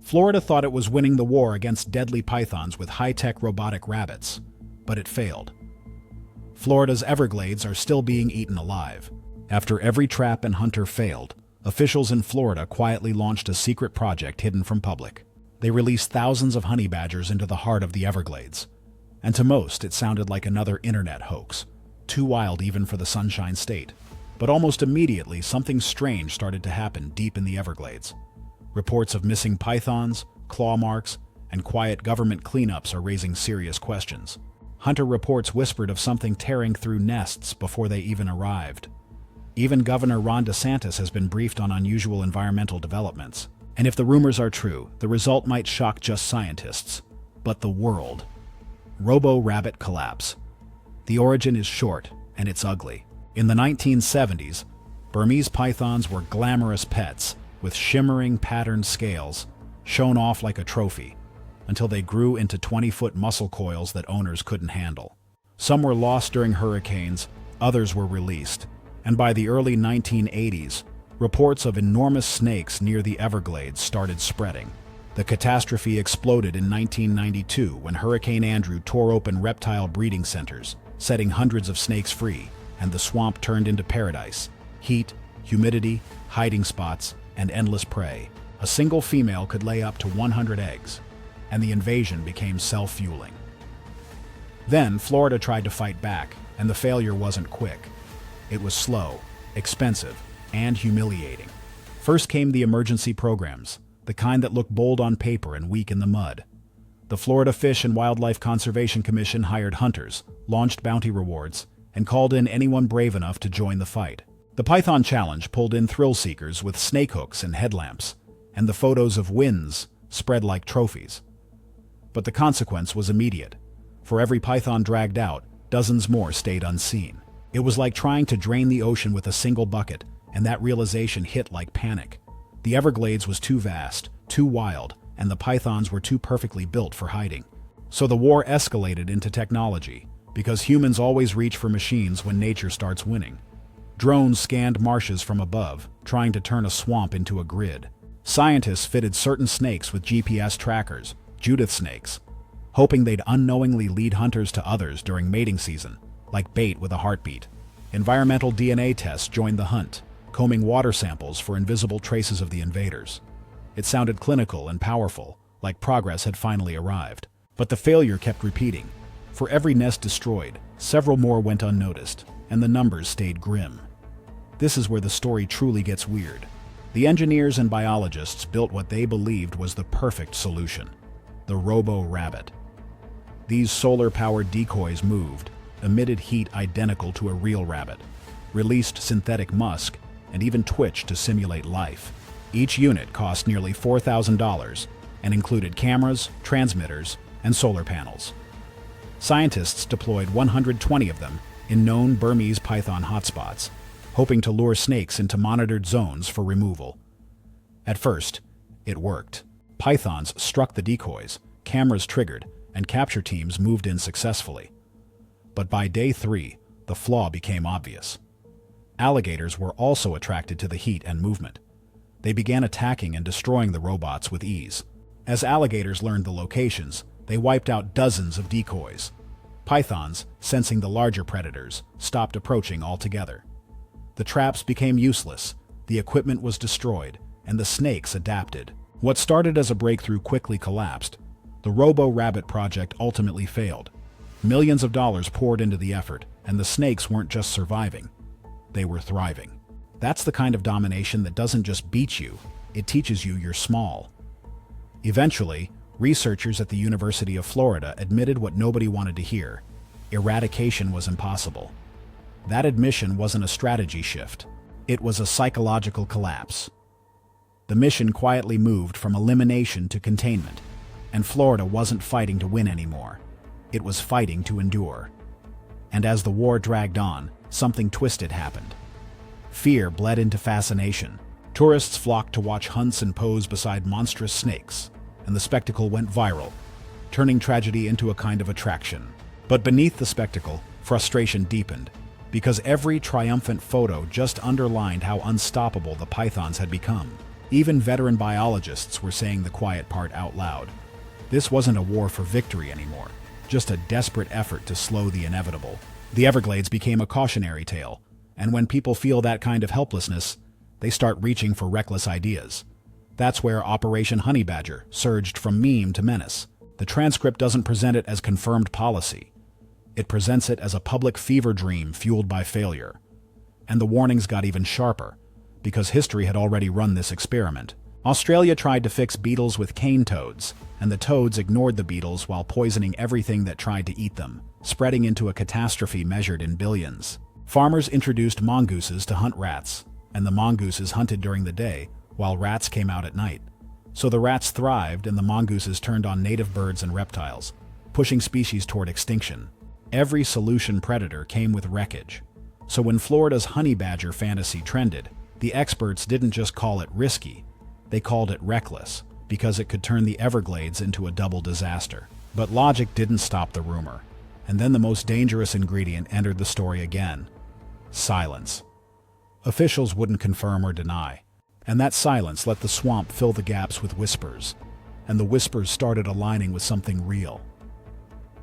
Florida thought it was winning the war against deadly pythons with high-tech robotic rabbits, but it failed. Florida's Everglades are still being eaten alive. After every trap and hunter failed, officials in Florida quietly launched a secret project hidden from public. They released thousands of honey badgers into the heart of the Everglades, and to most it sounded like another internet hoax, too wild even for the Sunshine State. But almost immediately, something strange started to happen deep in the Everglades. Reports of missing pythons, claw marks, and quiet government cleanups are raising serious questions. Hunter reports whispered of something tearing through nests before they even arrived. Even Governor Ron DeSantis has been briefed on unusual environmental developments. And if the rumors are true, the result might shock just scientists, but the world. Robo-rabbit collapse. The origin is short, and it's ugly. In the 1970s, Burmese pythons were glamorous pets with shimmering patterned scales, shown off like a trophy, until they grew into 20-foot muscle coils that owners couldn't handle. Some were lost during hurricanes, others were released, and by the early 1980s, reports of enormous snakes near the Everglades started spreading. The catastrophe exploded in 1992 when Hurricane Andrew tore open reptile breeding centers, setting hundreds of snakes free, and the swamp turned into paradise. Heat, humidity, hiding spots, and endless prey. A single female could lay up to 100 eggs, and the invasion became self-fueling. Then, Florida tried to fight back, and the failure wasn't quick. It was slow, expensive, and humiliating. First came the emergency programs, the kind that looked bold on paper and weak in the mud. The Florida Fish and Wildlife Conservation Commission hired hunters, launched bounty rewards, and called in anyone brave enough to join the fight. The Python Challenge pulled in thrill seekers with snake hooks and headlamps, and the photos of wins spread like trophies. But the consequence was immediate. For every python dragged out, dozens more stayed unseen. It was like trying to drain the ocean with a single bucket, and that realization hit like panic. The Everglades was too vast, too wild, and the pythons were too perfectly built for hiding. So the war escalated into technology, because humans always reach for machines when nature starts winning. Drones scanned marshes from above, trying to turn a swamp into a grid. Scientists fitted certain snakes with GPS trackers, Judith snakes, hoping they'd unknowingly lead hunters to others during mating season, like bait with a heartbeat. Environmental DNA tests joined the hunt, combing water samples for invisible traces of the invaders. It sounded clinical and powerful, like progress had finally arrived. But the failure kept repeating. For every nest destroyed, several more went unnoticed, and the numbers stayed grim. This is where the story truly gets weird. The engineers and biologists built what they believed was the perfect solution: the robo-rabbit. These solar-powered decoys moved, emitted heat identical to a real rabbit, released synthetic musk, and even twitched to simulate life. Each unit cost nearly $4,000 and included cameras, transmitters, and solar panels. Scientists deployed 120 of them in known Burmese python hotspots, hoping to lure snakes into monitored zones for removal. At first, it worked. Pythons struck the decoys, cameras triggered, and capture teams moved in successfully. But by day 3, the flaw became obvious. Alligators were also attracted to the heat and movement. They began attacking and destroying the robots with ease. As alligators learned the locations, they wiped out dozens of decoys. Pythons, sensing the larger predators, stopped approaching altogether. The traps became useless, the equipment was destroyed, and the snakes adapted. What started as a breakthrough quickly collapsed. The Robo-Rabbit project ultimately failed. Millions of dollars poured into the effort, and the snakes weren't just surviving, they were thriving. That's the kind of domination that doesn't just beat you, it teaches you you're small. Eventually, researchers at the University of Florida admitted what nobody wanted to hear: eradication was impossible. That admission wasn't a strategy shift, it was a psychological collapse. The mission quietly moved from elimination to containment, and Florida wasn't fighting to win anymore. It was fighting to endure. And as the war dragged on, something twisted happened. Fear bled into fascination. Tourists flocked to watch hunts and pose beside monstrous snakes, and the spectacle went viral, turning tragedy into a kind of attraction. But beneath the spectacle, frustration deepened, because every triumphant photo just underlined how unstoppable the pythons had become. Even veteran biologists were saying the quiet part out loud. This wasn't a war for victory anymore, just a desperate effort to slow the inevitable. The Everglades became a cautionary tale, and when people feel that kind of helplessness, they start reaching for reckless ideas. That's where Operation Honey Badger surged from meme to menace. The transcript doesn't present it as confirmed policy. It presents it as a public fever dream fueled by failure. And the warnings got even sharper, because history had already run this experiment. Australia tried to fix beetles with cane toads, and the toads ignored the beetles while poisoning everything that tried to eat them, spreading into a catastrophe measured in billions. Farmers introduced mongooses to hunt rats, and the mongooses hunted during the day, while rats came out at night. So the rats thrived and the mongooses turned on native birds and reptiles, pushing species toward extinction. Every solution predator came with wreckage. So when Florida's honey badger fantasy trended, the experts didn't just call it risky, they called it reckless, because it could turn the Everglades into a double disaster. But logic didn't stop the rumor, and then the most dangerous ingredient entered the story again: silence. Officials wouldn't confirm or deny, and that silence let the swamp fill the gaps with whispers, and the whispers started aligning with something real.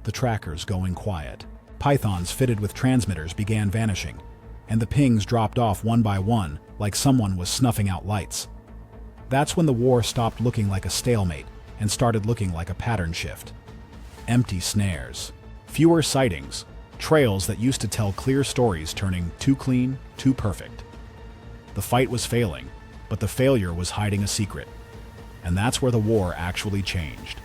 The trackers going quiet. Pythons fitted with transmitters began vanishing, and the pings dropped off one by one like someone was snuffing out lights. That's when the war stopped looking like a stalemate and started looking like a pattern shift. Empty snares. Fewer sightings. Trails that used to tell clear stories turning too clean, too perfect. The fight was failing, but the failure was hiding a secret. And that's where the war actually changed.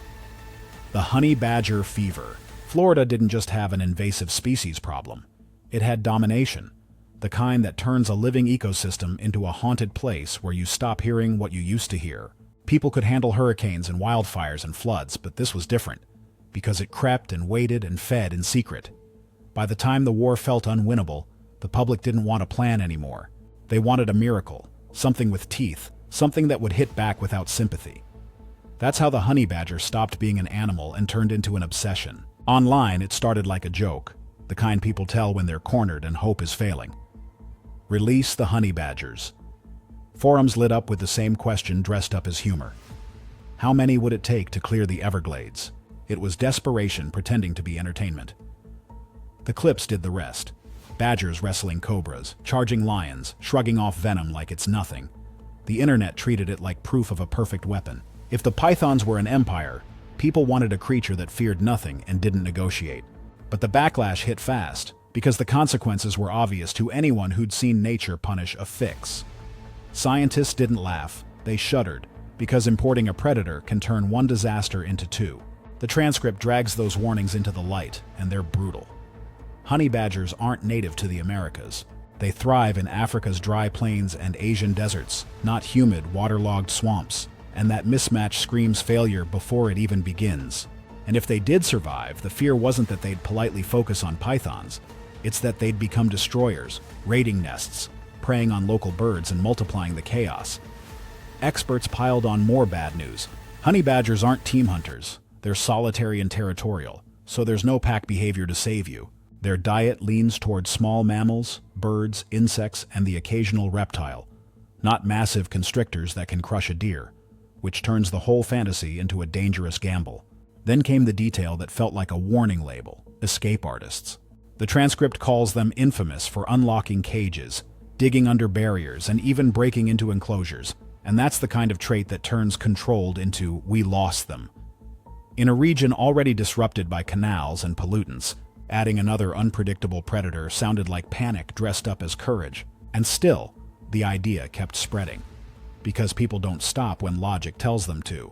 The honey badger fever. Florida didn't just have an invasive species problem. It had domination, the kind that turns a living ecosystem into a haunted place where you stop hearing what you used to hear. People could handle hurricanes and wildfires and floods, but this was different, because it crept and waited and fed in secret. By the time the war felt unwinnable, the public didn't want a plan anymore. They wanted a miracle, something with teeth, something that would hit back without sympathy. That's how the honey badger stopped being an animal and turned into an obsession. Online, it started like a joke, the kind people tell when they're cornered and hope is failing. Release the honey badgers. Forums lit up with the same question dressed up as humor. How many would it take to clear the Everglades? It was desperation pretending to be entertainment. The clips did the rest. Badgers wrestling cobras, charging lions, shrugging off venom like it's nothing. The internet treated it like proof of a perfect weapon. If the pythons were an empire, people wanted a creature that feared nothing and didn't negotiate. But the backlash hit fast, because the consequences were obvious to anyone who'd seen nature punish a fix. Scientists didn't laugh, they shuddered, because importing a predator can turn one disaster into two. The transcript drags those warnings into the light, and they're brutal. Honey badgers aren't native to the Americas. They thrive in Africa's dry plains and Asian deserts, not humid, waterlogged swamps. And that mismatch screams failure before it even begins. And if they did survive, the fear wasn't that they'd politely focus on pythons. It's that they'd become destroyers, raiding nests, preying on local birds and multiplying the chaos. Experts piled on more bad news. Honey badgers aren't team hunters. They're solitary and territorial, so there's no pack behavior to save you. Their diet leans toward small mammals, birds, insects, and the occasional reptile, not massive constrictors that can crush a deer, which turns the whole fantasy into a dangerous gamble. Then came the detail that felt like a warning label: escape artists. The transcript calls them infamous for unlocking cages, digging under barriers, and even breaking into enclosures. And that's the kind of trait that turns controlled into "we lost them." In a region already disrupted by canals and pollutants, adding another unpredictable predator sounded like panic dressed up as courage. And still, the idea kept spreading. Because people don't stop when logic tells them to.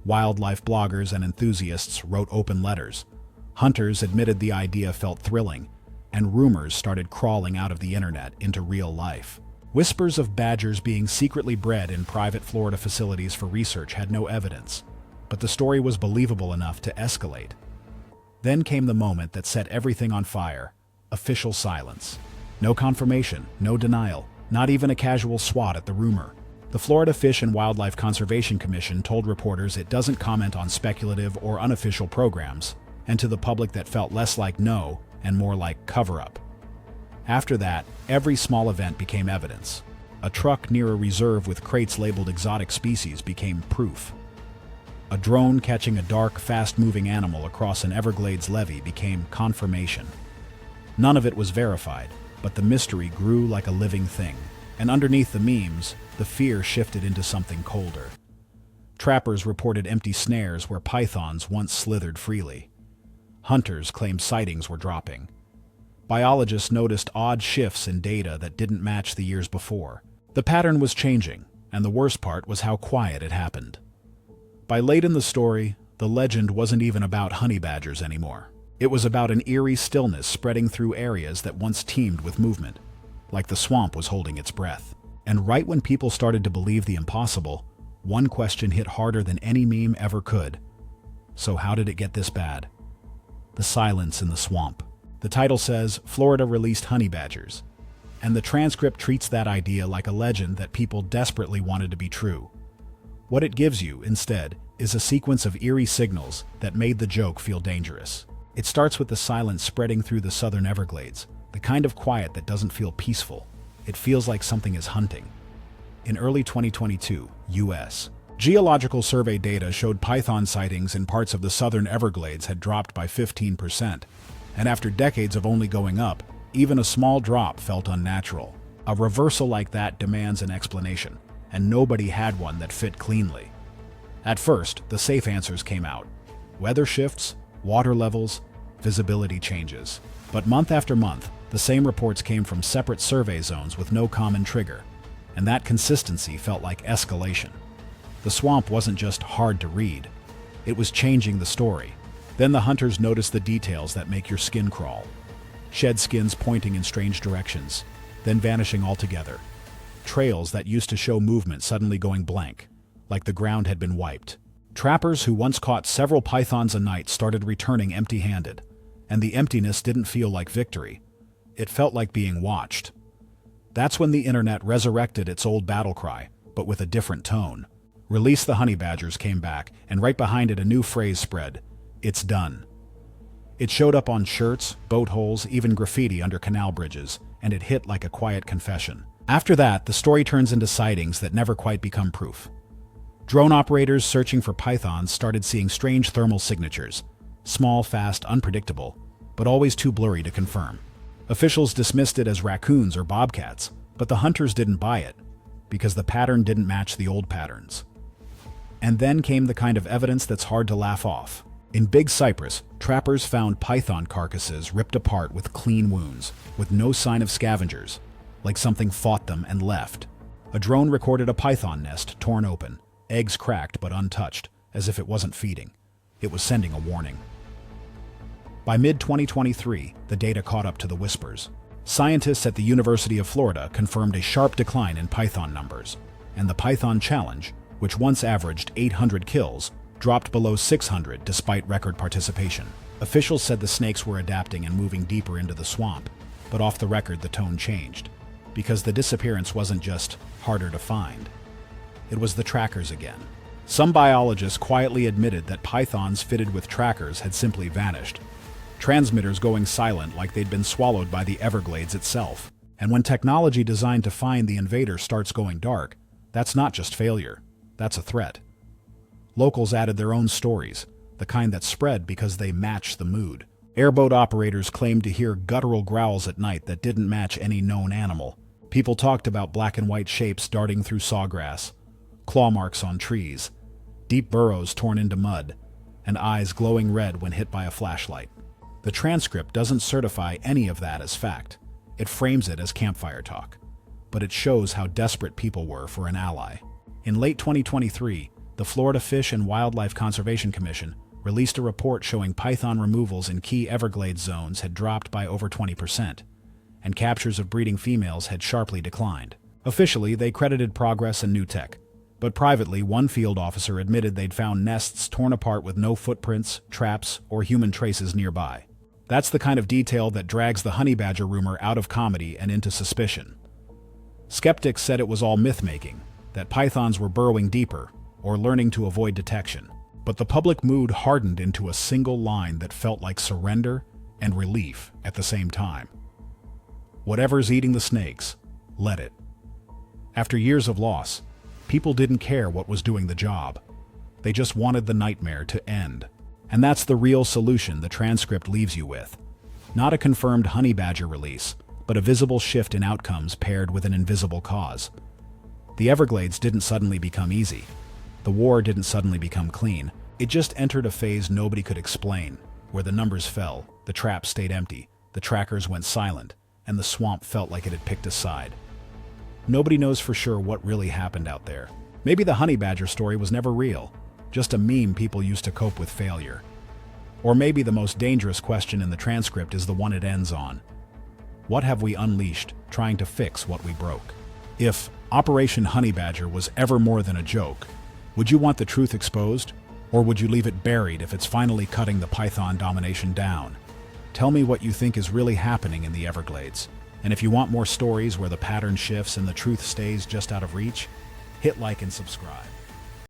Wildlife bloggers and enthusiasts wrote open letters. Hunters admitted the idea felt thrilling, and rumors started crawling out of the internet into real life. Whispers of badgers being secretly bred in private Florida facilities for research had no evidence, but the story was believable enough to escalate. Then came the moment that set everything on fire: official silence. No confirmation, no denial, not even a casual swat at the rumor. The Florida Fish and Wildlife Conservation Commission told reporters it doesn't comment on speculative or unofficial programs, and to the public that felt less like no and more like cover-up. After that, every small event became evidence. A truck near a reserve with crates labeled exotic species became proof. A drone catching a dark, fast-moving animal across an Everglades levee became confirmation. None of it was verified, but the mystery grew like a living thing. And underneath the memes, the fear shifted into something colder. Trappers reported empty snares where pythons once slithered freely. Hunters claimed sightings were dropping. Biologists noticed odd shifts in data that didn't match the years before. The pattern was changing, and the worst part was how quiet it happened. By late in the story, the legend wasn't even about honey badgers anymore. It was about an eerie stillness spreading through areas that once teemed with movement, like the swamp was holding its breath. And right when people started to believe the impossible, one question hit harder than any meme ever could. So how did it get this bad? The silence in the swamp. The title says, Florida released honey badgers. And the transcript treats that idea like a legend that people desperately wanted to be true. What it gives you, instead, is a sequence of eerie signals that made the joke feel dangerous. It starts with the silence spreading through the southern Everglades, the kind of quiet that doesn't feel peaceful. It feels like something is hunting. In early 2022, U.S. Geological Survey data showed python sightings in parts of the southern Everglades had dropped by 15%, and after decades of only going up, even a small drop felt unnatural. A reversal like that demands an explanation, and nobody had one that fit cleanly. At first, the safe answers came out. Weather shifts, water levels, visibility changes. But month after month, the same reports came from separate survey zones with no common trigger, and that consistency felt like escalation. The swamp wasn't just hard to read, it was changing the story. Then the hunters noticed the details that make your skin crawl. Shed skins pointing in strange directions, then vanishing altogether. Trails that used to show movement suddenly going blank, like the ground had been wiped. Trappers who once caught several pythons a night started returning empty-handed, and the emptiness didn't feel like victory. It felt like being watched. That's when the internet resurrected its old battle cry, but with a different tone. Release the honey badgers came back, and right behind it a new phrase spread, it's done. It showed up on shirts, boat holes, even graffiti under canal bridges, and it hit like a quiet confession. After that, the story turns into sightings that never quite become proof. Drone operators searching for pythons started seeing strange thermal signatures, small, fast, unpredictable, but always too blurry to confirm. Officials dismissed it as raccoons or bobcats, but the hunters didn't buy it, because the pattern didn't match the old patterns. And then came the kind of evidence that's hard to laugh off. In Big Cypress, trappers found python carcasses ripped apart with clean wounds, with no sign of scavengers, like something fought them and left. A drone recorded a python nest torn open, eggs cracked but untouched, as if it wasn't feeding. It was sending a warning. By mid-2023, the data caught up to the whispers. Scientists at the University of Florida confirmed a sharp decline in python numbers, and the Python Challenge, which once averaged 800 kills, dropped below 600 despite record participation. Officials said the snakes were adapting and moving deeper into the swamp, but off the record the tone changed, because the disappearance wasn't just harder to find. It was the trackers again. Some biologists quietly admitted that pythons fitted with trackers had simply vanished, transmitters going silent like they'd been swallowed by the Everglades itself. And when technology designed to find the invader starts going dark, that's not just failure, that's a threat. Locals added their own stories, the kind that spread because they matched the mood. Airboat operators claimed to hear guttural growls at night that didn't match any known animal. People talked about black and white shapes darting through sawgrass, claw marks on trees, deep burrows torn into mud, and eyes glowing red when hit by a flashlight. The transcript doesn't certify any of that as fact. It frames it as campfire talk, but it shows how desperate people were for an ally. In late 2023, the Florida Fish and Wildlife Conservation Commission released a report showing python removals in key Everglades zones had dropped by over 20%, and captures of breeding females had sharply declined. Officially, they credited progress and new tech, but privately, one field officer admitted they'd found nests torn apart with no footprints, traps, or human traces nearby. That's the kind of detail that drags the honey badger rumor out of comedy and into suspicion. Skeptics said it was all myth-making, that pythons were burrowing deeper, or learning to avoid detection. But the public mood hardened into a single line that felt like surrender and relief at the same time. Whatever's eating the snakes, let it. After years of loss, people didn't care what was doing the job. They just wanted the nightmare to end. And that's the real solution the transcript leaves you with. Not a confirmed honey badger release, but a visible shift in outcomes paired with an invisible cause. The Everglades didn't suddenly become easy. The war didn't suddenly become clean. It just entered a phase nobody could explain, where the numbers fell, the traps stayed empty, the trackers went silent, and the swamp felt like it had picked a side. Nobody knows for sure what really happened out there. Maybe the honey badger story was never real, just a meme people used to cope with failure. Or maybe the most dangerous question in the transcript is the one it ends on. What have we unleashed, trying to fix what we broke? If Operation Honey Badger was ever more than a joke, would you want the truth exposed? Or would you leave it buried if it's finally cutting the python domination down? Tell me what you think is really happening in the Everglades. And if you want more stories where the pattern shifts and the truth stays just out of reach, hit like and subscribe.